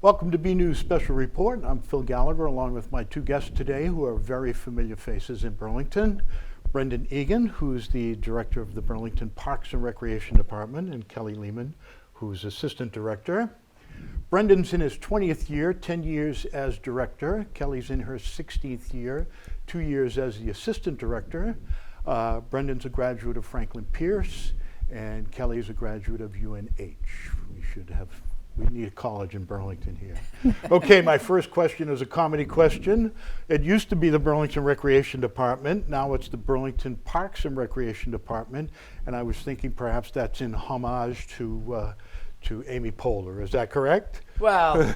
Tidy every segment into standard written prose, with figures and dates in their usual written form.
Welcome to BNEWS Special Report. I'm Phil Gallagher along with my two guests today who are very familiar faces in Burlington. Brendan Egan, who's the Director of the Burlington Parks and Recreation Department, and Kelly Lehman, who's Assistant Director. Brendan's in his 20th year, 10 years as Director. Kelly's in her 16th year, 2 years as the Assistant Director. Brendan's a graduate of Franklin Pierce, and Kelly's a graduate of UNH. We need a college in Burlington here. Okay, my first question is a comedy question. It used to be the Burlington Recreation Department. Now it's the Burlington Parks and Recreation Department. And I was thinking perhaps that's in homage to Amy Poehler. Is that correct? Well,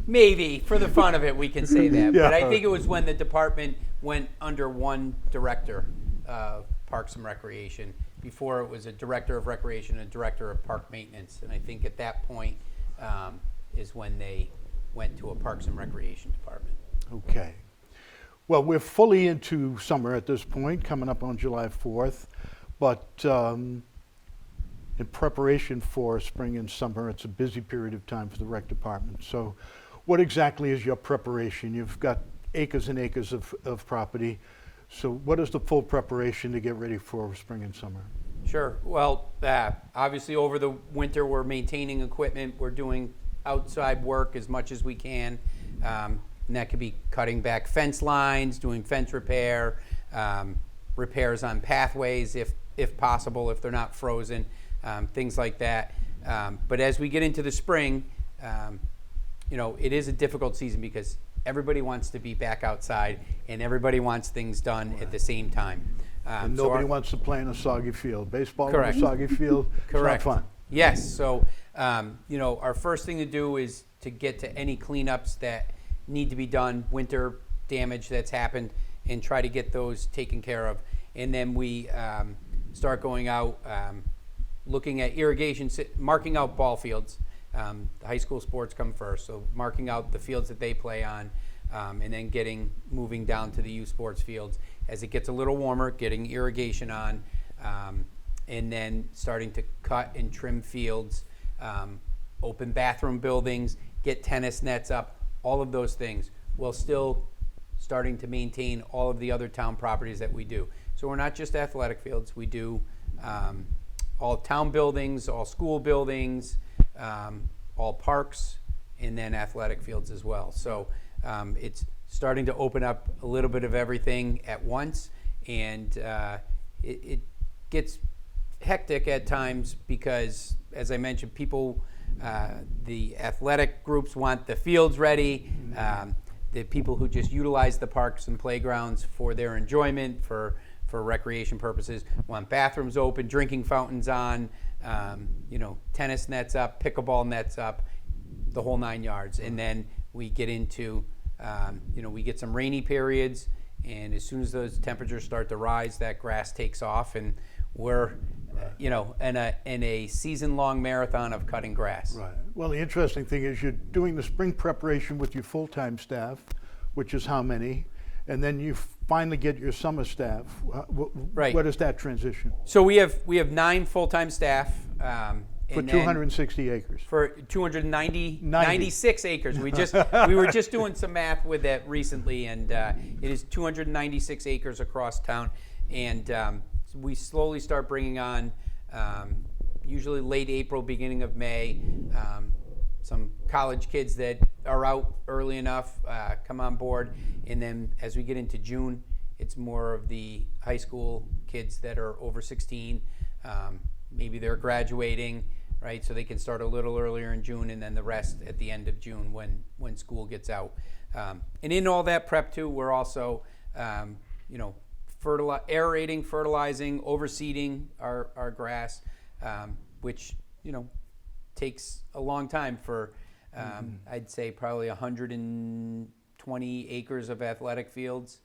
maybe. For the fun of it, we can say that. Yeah. But I think it was when the department went under one director of Parks and Recreation. Before it was a director of recreation and a director of park maintenance. And I think at that point is when they went to a Parks and Recreation department. Okay. Well, we're fully into summer at this point, coming up on July 4th. But in preparation for spring and summer, it's a busy period of time for the rec department. So what exactly is your preparation? You've got acres and acres of property. So what is the full preparation to get ready for spring and summer? Sure. Well, obviously over the winter we're maintaining equipment. We're doing outside work as much as we can. And that could be cutting back fence lines, doing fence repair, repairs on pathways if possible, if they're not frozen, things like that. But as we get into the spring, it is a difficult season because everybody wants to be back outside and everybody wants things done at the same time. And nobody wants to play in a soggy field. Baseball Correct. in a soggy field, Correct. It's not fun. Yes, so our first thing to do is to get to any cleanups that need to be done, winter damage that's happened, and try to get those taken care of. And then we start going out, looking at irrigation, marking out ball fields. The high school sports come first, so marking out the fields that they play on, and then moving down to the youth sports fields. As it gets a little warmer, getting irrigation on, and then starting to cut and trim fields, open bathroom buildings, get tennis nets up, all of those things, while still starting to maintain all of the other town properties that we do. So we're not just athletic fields, we do all town buildings, all school buildings, all parks, and then athletic fields as well. So it's starting to open up a little bit of everything at once, and it gets hectic at times because, as I mentioned, the athletic groups want the fields ready. The people who just utilize the parks and playgrounds for their enjoyment, for recreation purposes, want bathrooms open, drinking fountains on, tennis nets up, pickleball nets up, the whole 9 yards. And then we get into, we get some rainy periods, and as soon as those temperatures start to rise, that grass takes off, and we're, in a season-long marathon of cutting grass. Right. Well, the interesting thing is you're doing the spring preparation with your full-time staff, which is how many? And then you finally get your summer staff. Right. What is that transition? So we have 9 full-time staff. For 260 acres. For 296 acres. We were just doing some math with that recently, and it is 296 acres across town. And we slowly start bringing on, usually late April, beginning of May, some college kids that are out early enough come on board. And then as we get into June, it's more of the high school kids that are over 16. Maybe they're graduating, right? So they can start a little earlier in June, and then the rest at the end of June when school gets out. And in all that prep too, we're also, aerating, fertilizing, overseeding our grass, which, takes a long time for, I'd say probably 120 acres of athletic fields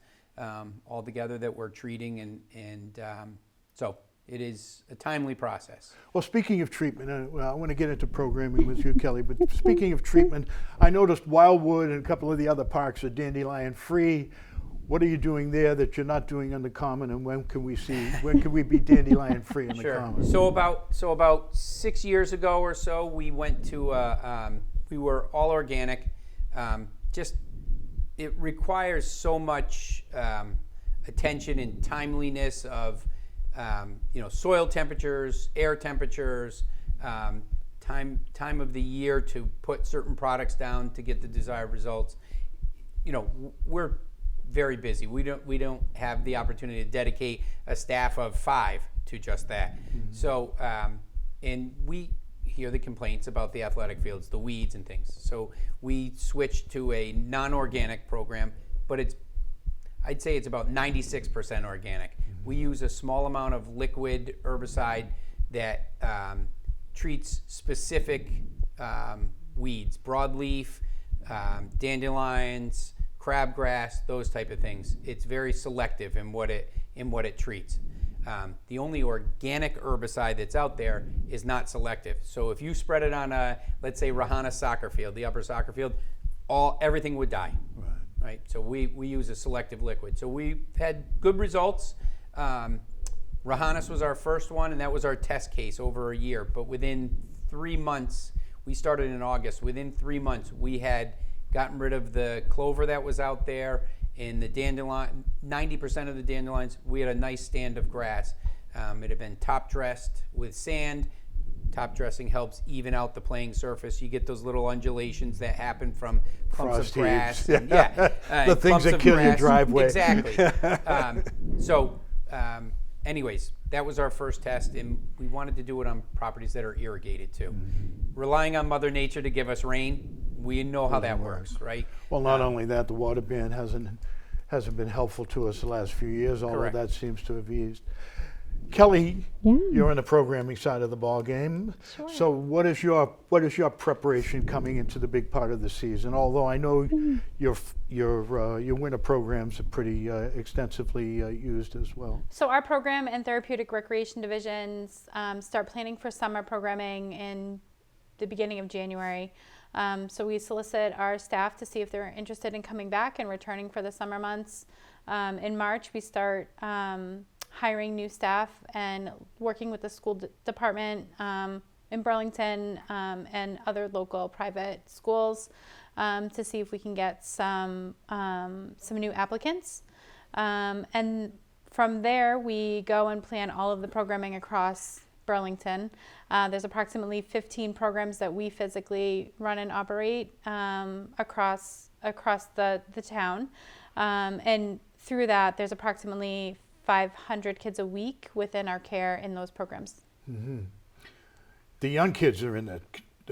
altogether that we're treating, and so it is a timely process. Well, speaking of treatment, I want to get into programming with you, Kelly, but speaking of treatment, I noticed Wildwood and a couple of the other parks are dandelion free. What are you doing there that you're not doing on the Common, and when can we be dandelion free on the Sure. Common? So about 6 years ago or so, we went to we were all organic. Just it requires so much attention and timeliness of soil temperatures, air temperatures, time of the year to put certain products down to get the desired results. We're very busy. We don't have the opportunity to dedicate a staff of 5 to just that. Mm-hmm. So and we hear the complaints about the athletic fields, the weeds and things. So we switched to a non-organic program, but I'd say it's about 96% organic. Mm-hmm. We use a small amount of liquid herbicide that treats specific weeds, broadleaf, dandelions, crabgrass, those type of things. It's very selective in what it treats. The only organic herbicide that's out there is not selective. So if you spread it on let's say Rahana soccer field, the upper soccer field, everything would die. Right? So we use a selective liquid. So we had good results. Rahanis was our first one, and that was our test case over a year. But within 3 months, we started in August. Within 3 months, we had gotten rid of the clover that was out there and the dandelion. 90% of the dandelions, we had a nice stand of grass. It had been top dressed with sand. Top dressing helps even out the playing surface. You get those little undulations that happen from clumps of grass. And, the things that kill your driveway. Exactly. Anyways, that was our first test, and we wanted to do it on properties that are irrigated too. Mm-hmm. Relying on Mother Nature to give us rain, we know how that works, right? Well, not only that, the water ban hasn't been helpful to us the last few years, although Correct. that seems to have eased. Kelly, you're in the programming side of the ball game. Sure. So what is your preparation coming into the big part of the season? Although I know your winter programs are pretty extensively used as well. So our program and therapeutic recreation divisions start planning for summer programming in the beginning of January. So we solicit our staff to see if they're interested in coming back and returning for the summer months. In March, we start hiring new staff and working with the school department in Burlington and other local private schools to see if we can get some new applicants. And from there, we go and plan all of the programming across Burlington. There's approximately 15 programs that we physically run and operate across the town. And through that, there's approximately 500 kids a week within our care in those programs. Mm-hmm. The young kids are in that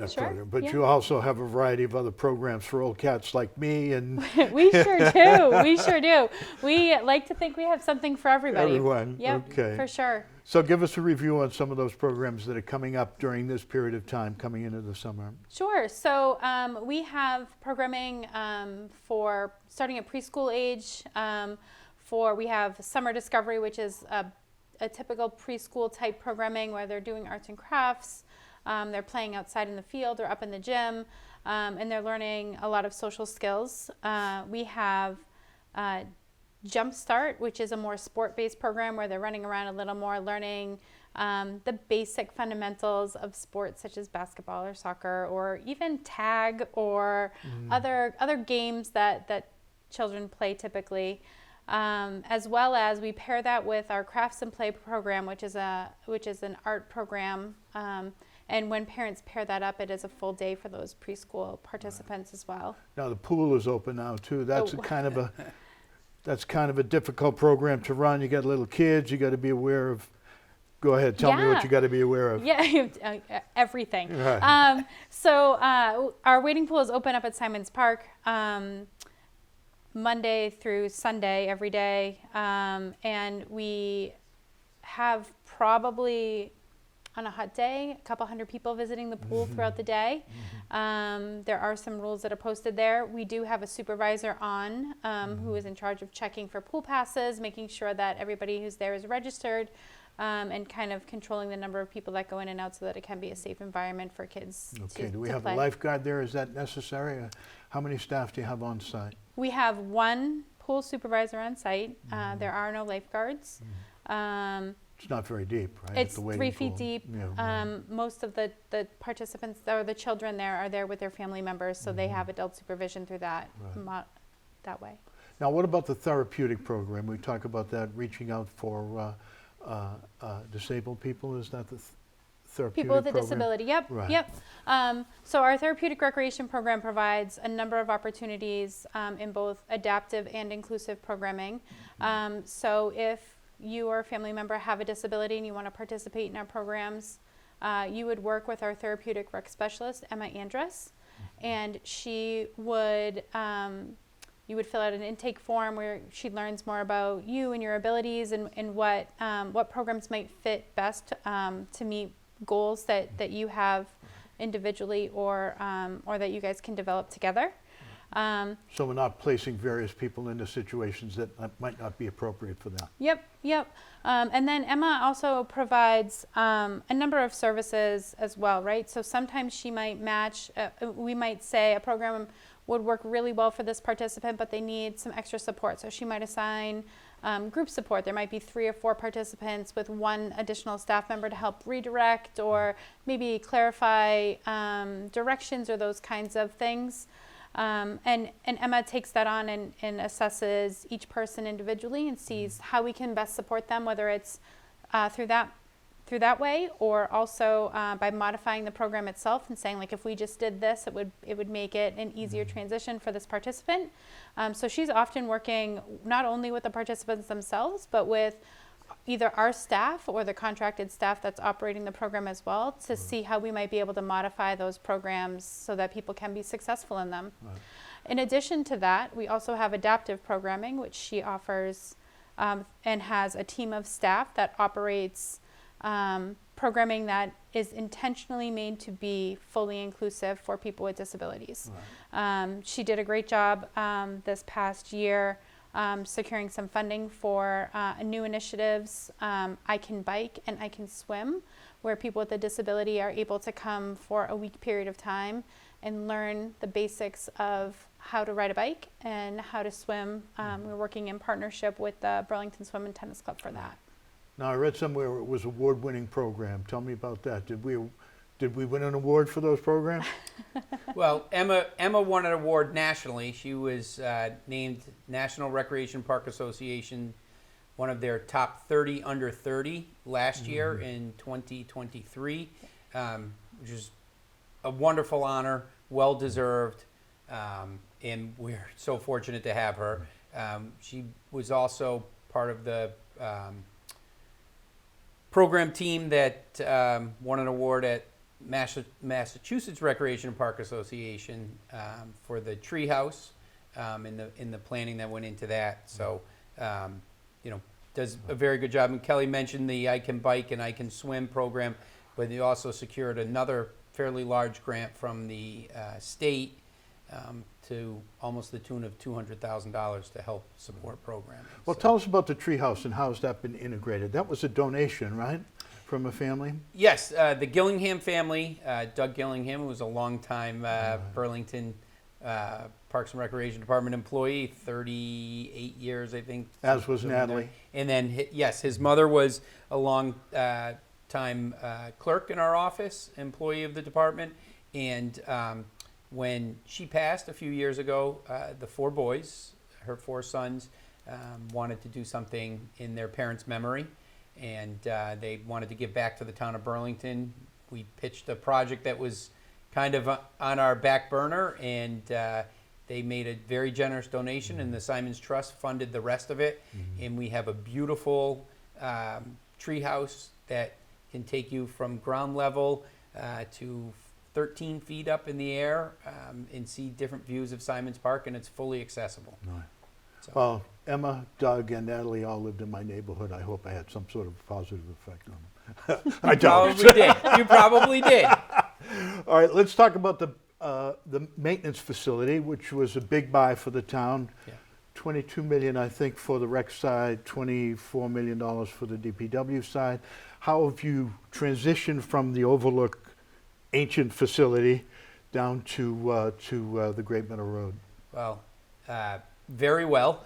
Sure, program, but yeah. you also have a variety of other programs for old cats like me and We sure do. We sure do. We like to think we have something for everybody. everyone. Yep, Okay. for sure. So give us a review on some of those programs that are coming up during this period of time coming into the summer. Sure. So we have programming for starting at preschool age. We have Summer Discovery, which is a typical preschool type programming where they're doing arts and crafts. They're playing outside in the field or up in the gym, and they're learning a lot of social skills. We have Jumpstart, which is a more sport-based program where they're running around a little more, learning the basic fundamentals of sports such as basketball or soccer or even tag or other games that children play typically. As well as we pair that with our Crafts and Play program, which is an art program. And when parents pair that up, it is a full day for those preschool participants as well. Now the pool is open now too. That's that's kind of a difficult program to run. You got little kids. You got to be aware of. Go ahead. Tell me what you got to be aware of. Yeah, everything. Right. So our wading pool is open up at Simons Park Monday through Sunday every day, and we have probably on a hot day a couple hundred people visiting the pool throughout the day. There are some rules that are posted there. We do have a supervisor on who is in charge of checking for pool passes, making sure that everybody who's there is registered, and kind of controlling the number of people that go in and out so that it can be a safe environment for kids Okay. Do we to have play. a lifeguard there? Is that necessary? How many staff do you have on site? We have one pool supervisor on site. There are no lifeguards. It's not very deep, right? It's At the waiting 3 feet pool. deep. Yeah, right. Most of the participants or the children there are there with their family members, so they have adult supervision through that Right. that way. Now, what about the therapeutic program? We talk about that, reaching out for disabled people. Is that the therapeutic People with a program? disability, yep, Right. yep. So our therapeutic recreation program provides a number of opportunities in both adaptive and inclusive programming. So if you or a family member have a disability and you want to participate in our programs, you would work with our therapeutic rec specialist, Emma Andrus, and she would, you would fill out an intake form where she learns more about you and your abilities and what programs might fit best to meet goals that you have individually or that you guys can develop together. So we're not placing various people into situations that might not be appropriate for them. Yep. And then Emma also provides a number of services as well, right? So sometimes she might match, we might say a program would work really well for this participant, but they need some extra support. So she might assign group support. There might be 3 or 4 participants with 1 additional staff member to help redirect or maybe clarify directions or those kinds of things. And Emma takes that on and assesses each person individually and sees how we can best support them, whether it's through that way or also by modifying the program itself and saying, like, if we just did this, it would make it an easier transition for this participant. So she's often working not only with the participants themselves, but with either our staff or the contracted staff that's operating the program as well to see how we might be able to modify those programs so that people can be successful in them. Right. In addition to that, we also have adaptive programming, which she offers and has a team of staff that operates programming that is intentionally made to be fully inclusive for people with disabilities. Right. She did a great job this past year securing some funding for new initiatives, I Can Bike and I Can Swim, where people with a disability are able to come for a week period of time and learn the basics of how to ride a bike and how to swim. We're working in partnership with the Burlington Swim and Tennis Club for that. Now, I read somewhere it was an award-winning program. Tell me about that. Did we win an award for those programs? Well, Emma won an award nationally. She was named National Recreation Park Association one of their top 30 under 30 last year in 2023, which is a wonderful honor, well deserved, and we're so fortunate to have her. She was also part of the program team that won an award at Massachusetts Recreation Park Association for the Treehouse in the planning that went into that. So, does a very good job. And Kelly mentioned the I Can Bike and I Can Swim program, but they also secured another fairly large grant from the state to almost the tune of $200,000 to help support programming. Well, tell us about the Treehouse and how's that been integrated. That was a donation, right, from a family? Yes, the Gillingham family, Doug Gillingham, who was a longtime Burlington Parks and Recreation Department employee, 38 years, I think. As was somewhere in there. Natalie. And then, his mother was a long time clerk in our office, employee of the department. And when she passed a few years ago, the 4 boys, her 4 sons, wanted to do something in their parents' memory. And they wanted to give back to the town of Burlington. We pitched a project that was kind of on our back burner, and they made a very generous donation, and the Simons Trust funded the rest of it. And we have a beautiful treehouse that can take you from ground level to 13 feet up in the air and see different views of Simons Park, and it's fully accessible. Right. So. Well, Emma, Doug, and Natalie all lived in my neighborhood. I hope I had some sort of positive effect on them. I don't. Probably did. You probably did. All right, let's talk about the maintenance facility, which was a big buy for the town. Yeah. $22 million, I think, for the rec side, $24 million for the DPW side. How have you transitioned from the Overlook ancient facility down to the Great Meadow Road? Well, very well.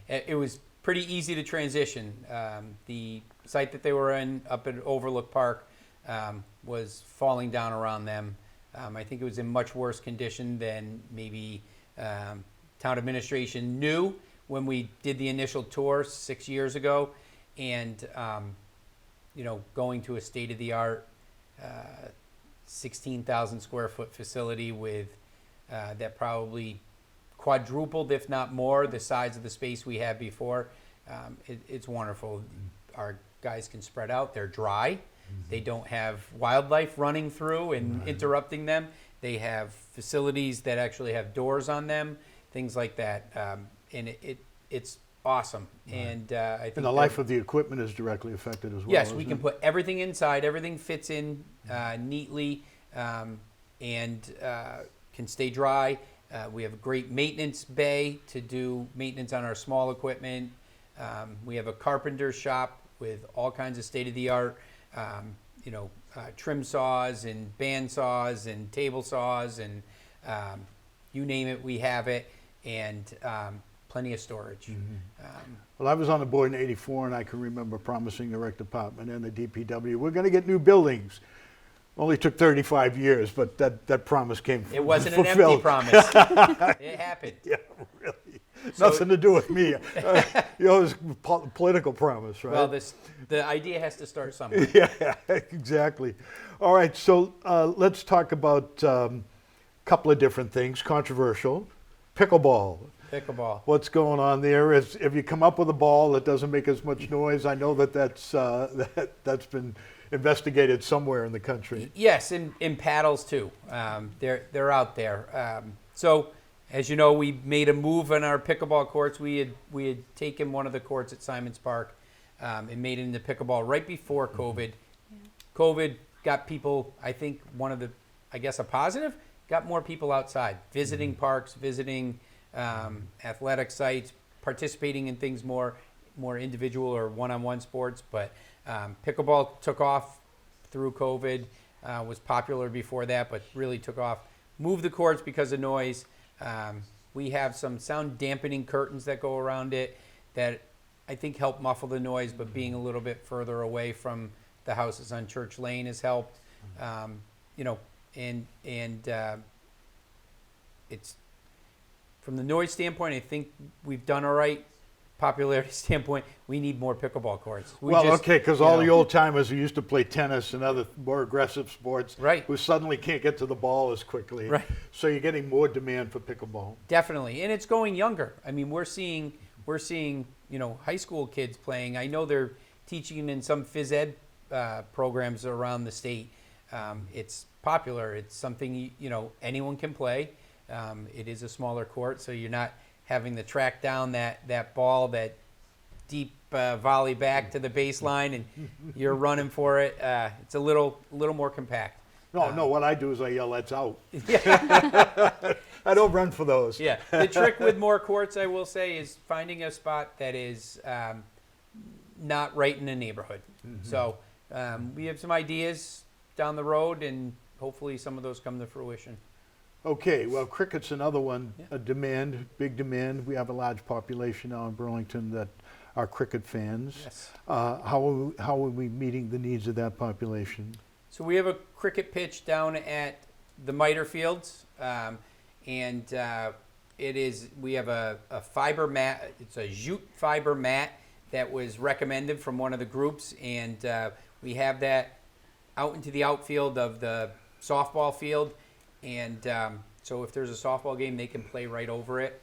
It was pretty easy to transition. The site that they were in up at Overlook Park was falling down around them. I think it was in much worse condition than maybe town administration knew when we did the initial tour 6 years ago. And, going to a state-of-the-art 16,000 square foot facility with that probably quadrupled, if not more, the size of the space we had before. It's wonderful. Our guys can spread out. They're dry. They don't have wildlife running through and interrupting them. They have facilities that actually have doors on them, things like that. And it's awesome. And I think And the life of the equipment is directly affected as well. yes, we isn't can it? put everything inside. Everything fits in neatly and can stay dry. We have a great maintenance bay to do maintenance on our small equipment. We have a carpenter shop with all kinds of state-of-the-art, trim saws and band saws and table saws and you name it, we have it, and plenty of storage. Well, I was on the board in '84, and I can remember promising the rec department and the DPW, we're going to get new buildings. Only took 35 years, but that promise came It wasn't fulfilled. an empty promise. It happened. Yeah, really. So- Nothing to do with me. It was a political promise, right? Well, the idea has to start somewhere. Yeah, exactly. All right, so let's talk about a couple of different things. Controversial, pickleball. Pickleball. What's going on there? Is if you come up with a ball that doesn't make as much noise, I know that's been investigated somewhere in the country. Yes, and paddles too. They're out there. So, as you know, we made a move on our pickleball courts. We had taken one of the courts at Simons Park and made it into pickleball right before COVID. COVID got people, I think, a positive, got more people outside, visiting parks, visiting athletic sites, participating in things more individual or one-on-one sports. But pickleball took off through COVID, was popular before that, but really took off. Moved the courts because of noise. We have some sound dampening curtains that go around it that I think help muffle the noise, but being a little bit further away from the houses on Church Lane has helped. It's from the noise standpoint, I think we've done all right. Popularity standpoint, we need more pickleball courts. Because all the old timers who used to play tennis and other more aggressive sports, Right. who suddenly can't get to the ball as quickly. Right. So you're getting more demand for pickleball. Definitely, and it's going younger. I mean, we're seeing high school kids playing. I know they're teaching in some phys ed programs around the state. It's popular. It's something anyone can play. It is a smaller court, so you're not having to track down that ball, that deep volley back to the baseline, and you're running for it. It's a little more compact. No, what I do is I yell, "That's out." Yeah. I don't run for those. Yeah. The trick with more courts, I will say, is finding a spot that is not right in the neighborhood. So we have some ideas down the road, and hopefully some of those come to fruition. Okay, well, cricket's another one, Yeah. a demand, big demand. We have a large population now in Burlington that are cricket fans. Yes. How are we meeting the needs of that population? So we have a cricket pitch down at the Miter Fields, and we have a fiber mat. It's a jute fiber mat that was recommended from one of the groups, and we have that out into the outfield of the softball field. And so if there's a softball game, they can play right over it.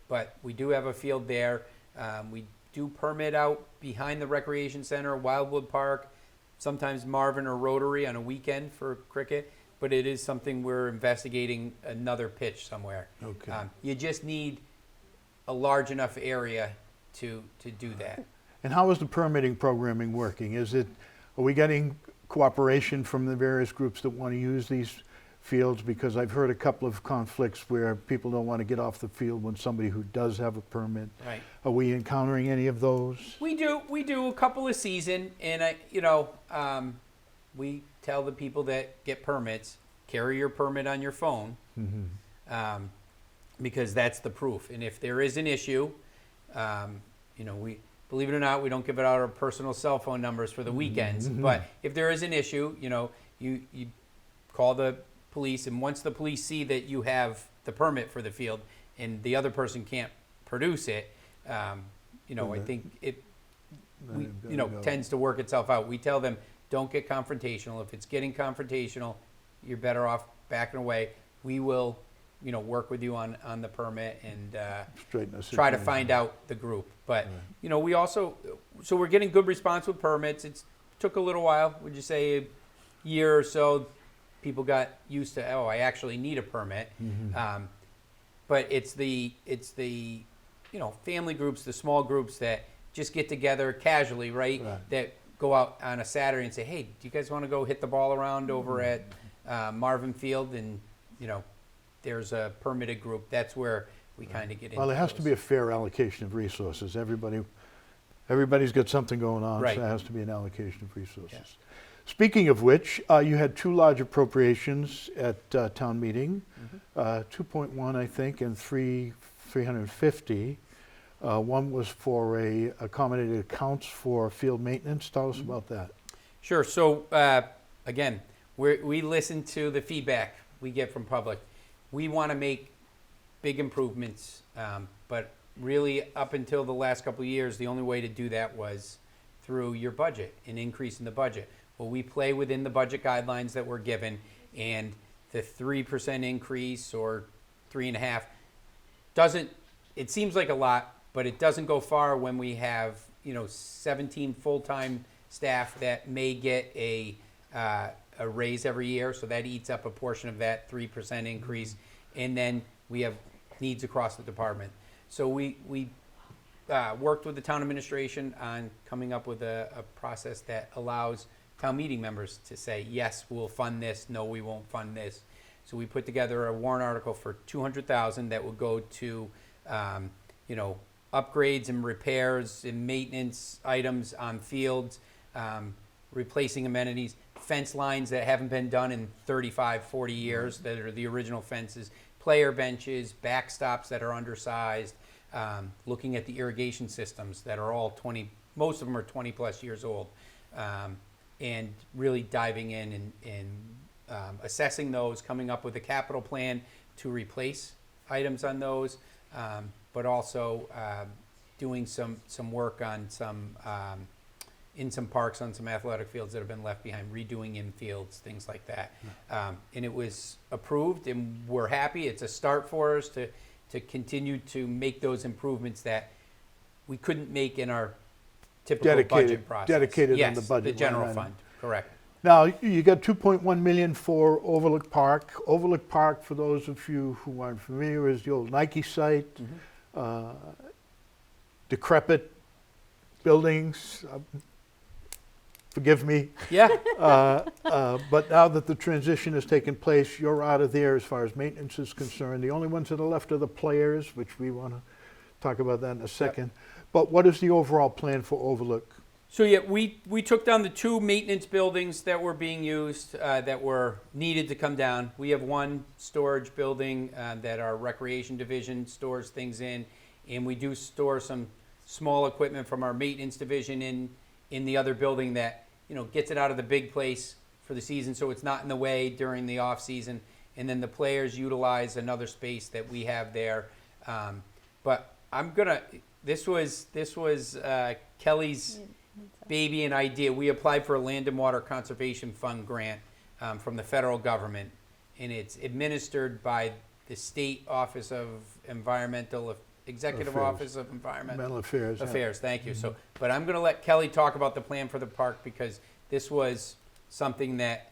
But we do have a field there. We do permit out behind the recreation center, Wildwood Park, sometimes Marvin or Rotary on a weekend for cricket. But it is something we're investigating, another pitch somewhere. Okay. You just need a large enough area to do that. And how is the permitting programming working? Are we getting cooperation from the various groups that want to use these fields? Because I've heard a couple of conflicts where people don't want to get off the field when somebody who does have a permit. Right. Are we encountering any of those? We do a couple a season, and we tell the people that get permits, carry your permit on your phone, because that's the proof. And if there is an issue, believe it or not, we don't give out our personal cell phone numbers for the weekends. But if there is an issue, you call the police, and once the police see that you have the permit for the field and the other person can't produce it, I think it tends to work itself out. We tell them, don't get confrontational. If it's getting confrontational, you're better off backing away. We will, work with you on the permit and try to find out the group. But, we also, so we're getting good response with permits. It took a little while, would you say a year or so, people got used to, I actually need a permit. But it's the family groups, the small groups that just get together casually, right? That go out on a Saturday and say, hey, do you guys want to go hit the ball around over at Marvin Field? And, there's a permitted group. That's where we kind of get into. Well, there has to be a fair allocation of resources. Everybody's got something going on, Right. so there has to be an allocation of resources. Yeah. Speaking of which, you had two large appropriations at town meeting, 2.1, I think, and 350. One was for a accommodated accounts for field maintenance. Tell us about that. Sure. So, again, we listen to the feedback we get from public. We want to make big improvements, but really up until the last couple of years, the only way to do that was through your budget, an increase in the budget. Well, we play within the budget guidelines that we're given, and the 3% increase or 3.5% it seems like a lot, but it doesn't go far when we have, 17 full-time staff that may get a raise every year, so that eats up a portion of that 3% increase, and then we have needs across the department. So we worked with the town administration on coming up with a process that allows town meeting members to say, yes, we'll fund this, no, we won't fund this. So we put together a warrant article for $200,000 that will go to, upgrades and repairs and maintenance items on fields, replacing amenities, fence lines that haven't been done in 35, 40 years that are the original fences, player benches, backstops that are undersized, looking at the irrigation systems that are all most of them are 20 plus years old, and really diving in and assessing those, coming up with a capital plan to replace items on those, but also doing some work on in some parks, on some athletic fields that have been left behind, redoing infields, things like that. And it was approved, and we're happy. It's a start for us to continue to make those improvements that we couldn't make in our typical budget process. Dedicated yes, on the budget. the general line item. fund, correct. Now, you got 2.1 million for Overlook Park. Overlook Park, for those of you who aren't familiar, is the old Nike site. Decrepit buildings. Forgive me. Yeah. But now that the transition has taken place, you're out of there as far as maintenance is concerned. The only ones that are left are the players, which we want to talk about that in a second. But what is the overall plan for Overlook? So yeah, we took down the two maintenance buildings that were being used that were needed to come down. We have one storage building that our recreation division stores things in, and we do store some small equipment from our maintenance division in the other building that gets it out of the big place for the season, so it's not in the way during the off season. And then the players utilize another space that we have there. But this was Kelly's baby and idea. We applied for a Land and Water Conservation Fund grant from the federal government, and it's administered by the State Office of Executive Office of Environmental Affairs. Affairs. Thank you. So, but I'm going to let Kelly talk about the plan for the park, because this was something that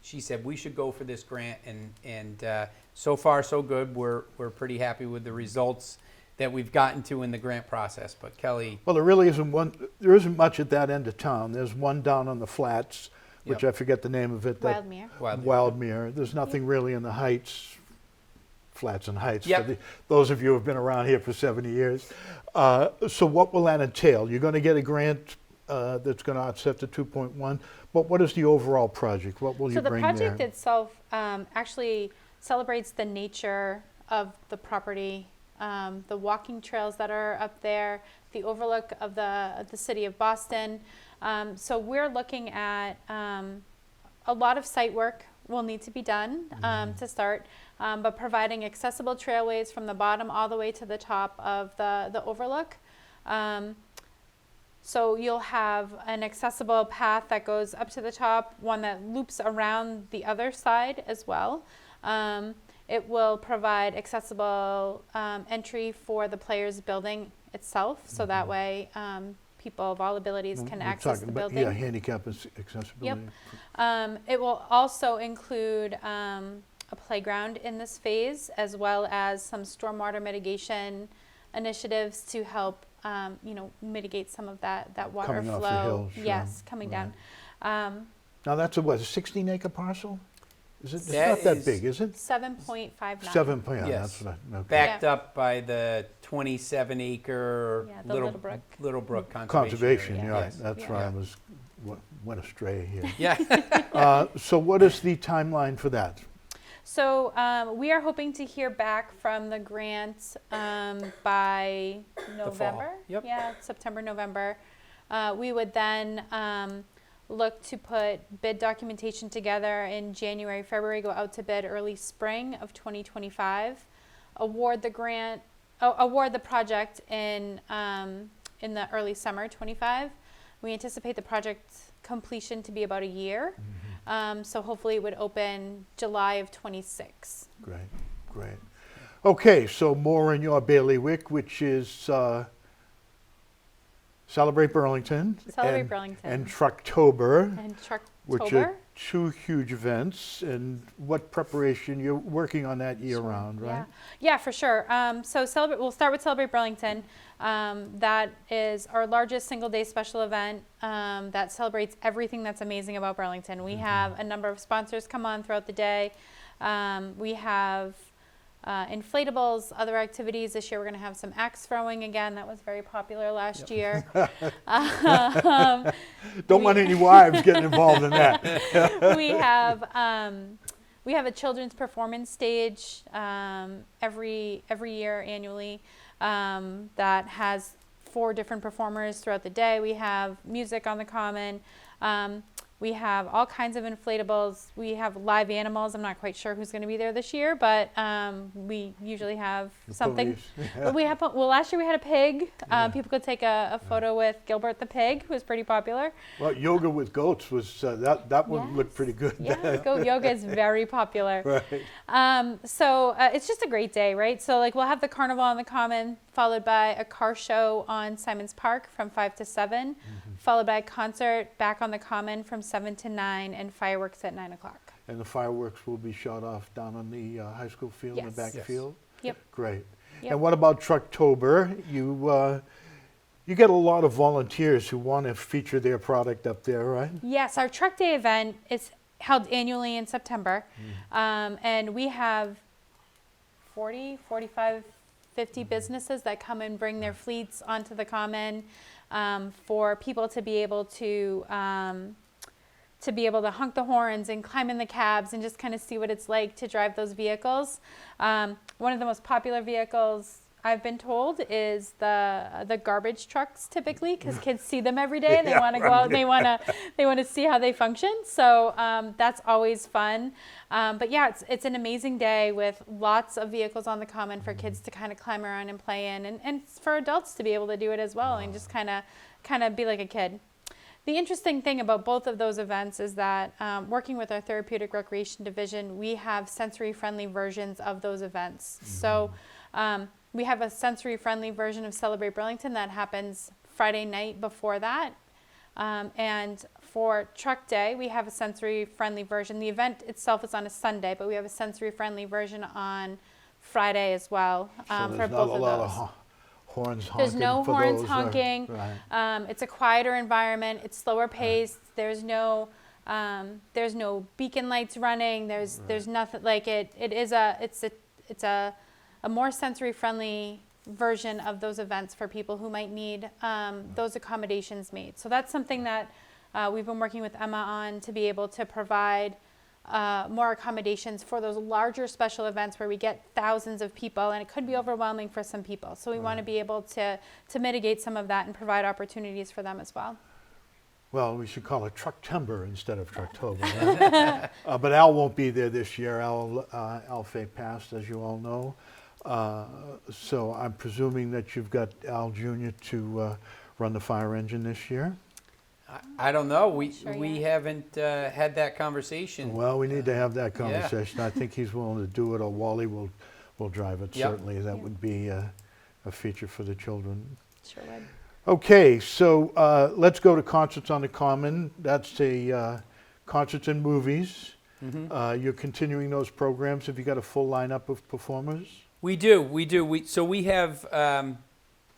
she said we should go for this grant, and so far so good. We're pretty happy with the results that we've gotten to in the grant process. But Kelly, Well, there really isn't one. There isn't much at that end of town. There's one down on the flats, which Yep. I forget the name of it. Wildmere. Wildmere. There's nothing really in the heights, flats and heights. Yep. For those of you who have been around here for 70 years. So what will that entail? You're going to get a grant that's going to offset the 2.1. But what is the overall project? What will you So the bring there? project itself actually celebrates the nature of the property the walking trails that are up there, the overlook of the city of Boston. So we're looking at a lot of site work will need to be done to start, but providing accessible trailways from the bottom all the way to the top of the overlook. So you'll have an accessible path that goes up to the top, one that loops around the other side as well. It will provide accessible entry for the players' building itself, so that way people of all abilities can access the building. Yeah, handicap accessibility. Yep. It will also include a playground in this phase, as well as some stormwater mitigation initiatives to help mitigate some of that water Coming flow. off the hill, sure. Yes, coming down. Now that's a 16-acre parcel? Is it? It's That not that is big, is it? 7.59. 7. Yeah, Yes. that's what I. Okay. Backed up by the 27-acre Yeah, the Little Brook. Conservation, area. yeah, Yes. that's Yeah. where I went astray here. Yeah. So what is the timeline for that? So we are hoping to hear back from the grant by November. Yep. Yeah, September, November. We would then look to put bid documentation together in January, February, go out to bid early spring of 2025, award the project in the early summer 25. We anticipate the project completion to be about a year. So hopefully it would open July of 26. Great. Okay, so more in your bailiwick, which is Celebrate Burlington. Celebrate and, Burlington. And Trucktober, And which Trucktober. are two huge events. And what preparation, you're working on that year round, right? Yeah, for sure. We'll start with Celebrate Burlington. That is our largest single day special event that celebrates everything that's amazing about Burlington. We have a number of sponsors come on throughout the day. We have inflatables, other activities. This year we're going to have some axe throwing again. That was very popular last year. Don't want any wives getting involved in that. We have a children's performance stage every year annually that has 4 different performers throughout the day. We have music on the common. We have all kinds of inflatables. We have live animals. I'm not quite sure who's going to be there this year, but we usually have something. But last year we had a pig. People could take a photo with Gilbert the pig, who was pretty popular. Well, yoga with goats was, that one looked pretty good. Yeah, goat yoga is very popular. Right. So it's just a great day, right? So we'll have the carnival on the common, followed by a car show on Simons Park from 5 to 7, followed by a concert back on the common from 7 to 9, and fireworks at 9 o'clock. And the fireworks will be shot off down on the high school field, in the Yes. backfield? Yep. Great. Yep. And what about Trucktober? You get a lot of volunteers who want to feature their product up there, right? Yes, our Truck Day event is held annually in September, and we have 40, 45, 50 businesses that come and bring their fleets onto the common for people to be able to honk the horns and climb in the cabs and just kind of see what it's like to drive those vehicles. One of the most popular vehicles I've been told is the garbage trucks, typically, because kids see them every day and they want to go out and they want to see how they function. So that's always fun. But yeah, it's an amazing day with lots of vehicles on the common for kids to kind of climb around and play in, and for adults to be able to do it as well and just kind of be like a kid. The interesting thing about both of those events is that working with our Therapeutic Recreation Division, we have sensory-friendly versions of those events. So we have a sensory-friendly version of Celebrate Burlington that happens Friday night before that. And for Truck Day, we have a sensory-friendly version. The event itself is on a Sunday, but we have a sensory-friendly version on Friday as well for both of those. Horns honking. There's no for horns those, honking. Right. It's a quieter environment. It's slower paced. There's no beacon lights running. There's nothing like it. It's a more sensory friendly version of those events for people who might need those accommodations made. So that's something that we've been working with Emma on to be able to provide more accommodations for those larger special events where we get thousands of people, and it could be overwhelming for some people. So we want to be able to mitigate some of that and provide opportunities for them as well. Well, we should call it Trucktober instead of Trucktober. Right? But Al won't be there this year. Al Fay passed, as you all know. So I'm presuming that you've got Al Jr. to run the fire engine this year. I don't know. We yet. haven't had that conversation. Well, we need to have that conversation. I think he's willing to do it, or Wally will drive it. Yep. Certainly, that would be a feature for the children. Sure would. Okay, so let's go to Concerts on the Common. That's a concerts and movies. Mm-hmm. You're continuing those programs. Have you got a full lineup of performers? We do. So we have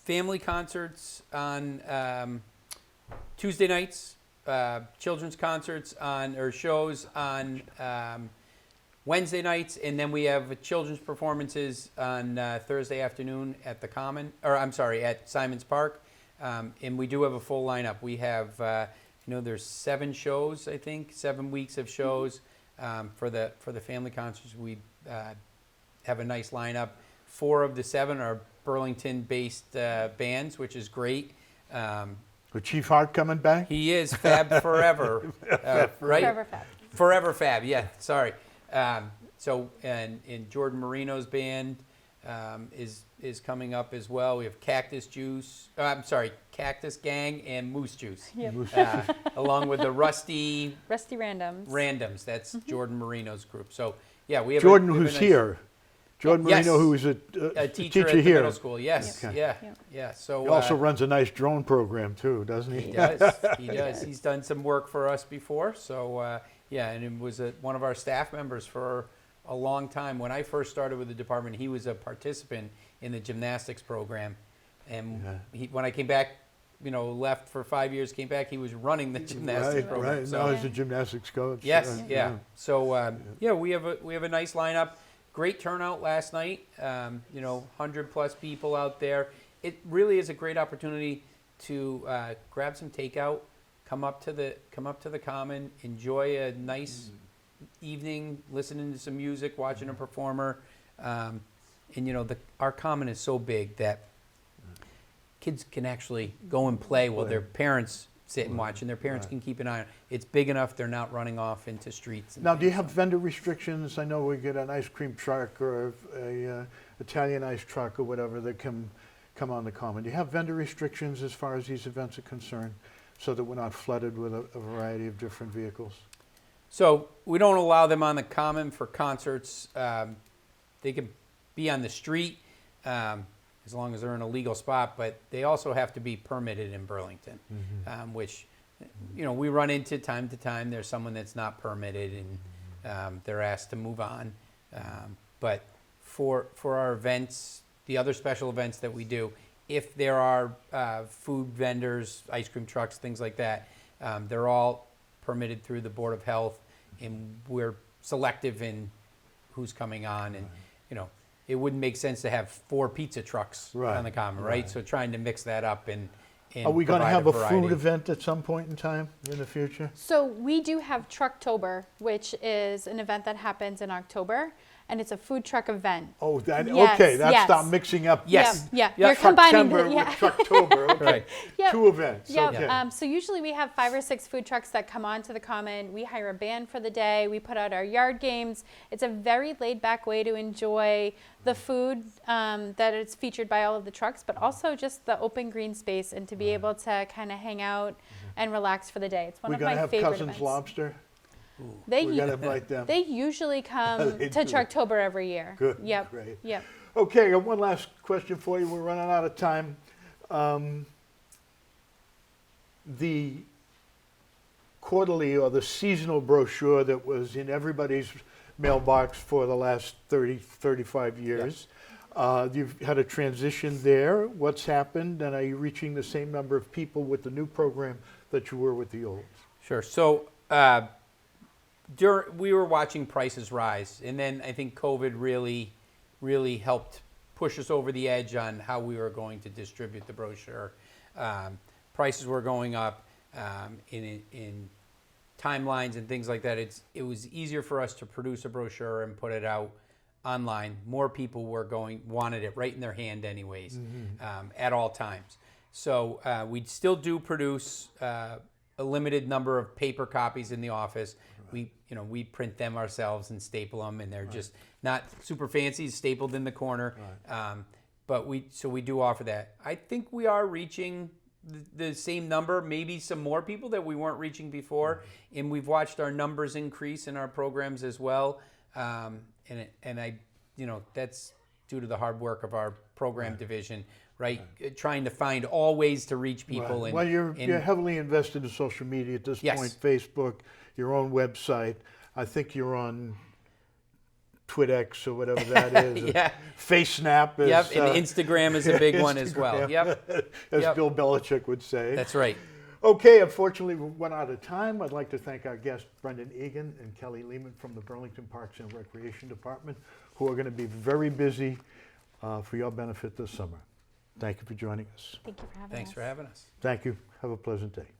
family concerts on Tuesday nights, children's concerts or shows on Wednesday nights, and then we have children's performances on Thursday afternoon at the Common, at Simons Park. And we do have a full lineup. We have, there's 7 shows, I think, 7 weeks of shows for the family concerts. We have a nice lineup. 4 of the 7 are Burlington-based bands, which is great. With Chief Hart coming back? He is Fab Forever, right? Forever Fab. Forever Fab, yeah, sorry. So, and Jordan Marino's band is coming up as well. We have Cactus Gang and Moose Juice, Yep. along with the Rusty Randoms. That's Jordan Marino's group. So, yeah, we have Jordan, we have a who's nice- here. Jordan Yes. Marino, who is a teacher at the here. middle school. Yes, Okay. yeah. So He also runs a nice drone program too, doesn't he? He does. He's done some work for us before. So, and it was one of our staff members for a long time. When I first started with the department, he was a participant in the gymnastics program. And when I came back, left for 5 years, came back, he was running the gymnastics program. Right. So, Now he's a gymnastics coach. yes, yeah. So, we have a nice lineup. Great turnout last night. 100 plus people out there. It really is a great opportunity to grab some takeout, come up to the Common, enjoy a nice evening, listening to some music, watching a performer. Our Common is so big that kids can actually go and play while their parents sit and watch, and their parents can keep an eye on it. It's big enough; they're not running off into streets. Now, do you have vendor restrictions? I know we get an ice cream truck or a Italian ice truck or whatever that come on the Common. Do you have vendor restrictions as far as these events are concerned, so that we're not flooded with a variety of different vehicles? So we don't allow them on the Common for concerts. They can be on the street as long as they're in a legal spot, but they also have to be permitted in Burlington, which, we run into time to time. There's someone that's not permitted, and they're asked to move on. But for our events, the other special events that we do, if there are food vendors, ice cream trucks, things like that, they're all permitted through the Board of Health, and we're selective in who's coming on. And, it wouldn't make sense to have 4 pizza trucks on the Common, right? So trying to mix that up and Are we going to provide have a variety. food event at some point in time in the future? So we do have Trucktober, which is an event that happens in October, and it's a food truck event. Oh, Yes, okay. That's yes. stop mixing up. Yes. Yeah. Yeah. You're combining Trucktober with Trucktober. Okay. Right. Yep. 2 events. Yep. Okay. So usually we have 5 or 6 food trucks that come onto the Common. We hire a band for the day. We put out our yard games. It's a very laid-back way to enjoy the food that is featured by all of the trucks, but also just the open green space and to be able to kind of hang out and relax for the day. It's one We're of going my to have favorite Cousins events. Lobster. They We got to invite them. They usually come They to do. Trucktober every year. Good. Yep. Great. Yep. Okay, I got one last question for you. We're running out of time. The quarterly or the seasonal brochure that was in everybody's mailbox for the last 35 years. You've had a transition there. What's happened? And are you reaching the same number of people with the new program that you were with the old? Sure. So we were watching prices rise, and then I think COVID really helped push us over the edge on how we were going to distribute the brochure. Prices were going up in timelines and things like that, it was easier for us to produce a brochure and put it out online. More people wanted it right in their hand anyways, at all times. So we still do produce a limited number of paper copies in the office. We print them ourselves and staple them, and they're just not super fancy, stapled in the corner. But we do offer that. I think we are reaching the same number, maybe some more people that we weren't reaching before, and we've watched our numbers increase in our programs as well. That's due to the hard work of our program division, right? Trying to find all ways to reach people. Right. And, Well, you're heavily invested in social media at this point, Facebook, your own website. I think you're on TwitX or whatever that is. Yeah. FaceSnap is. Yep, and Instagram is a big one as well. Instagram, Yep. As Yep. Bill Belichick would say. That's right. Okay, unfortunately, we went out of time. I'd like to thank our guests, Brendan Egan and Kelly Lehman from the Burlington Parks and Recreation Department, who are going to be very busy for your benefit this summer. Thank you for joining us. Thank you for having us. Thanks for having us. Thank you. Have a pleasant day.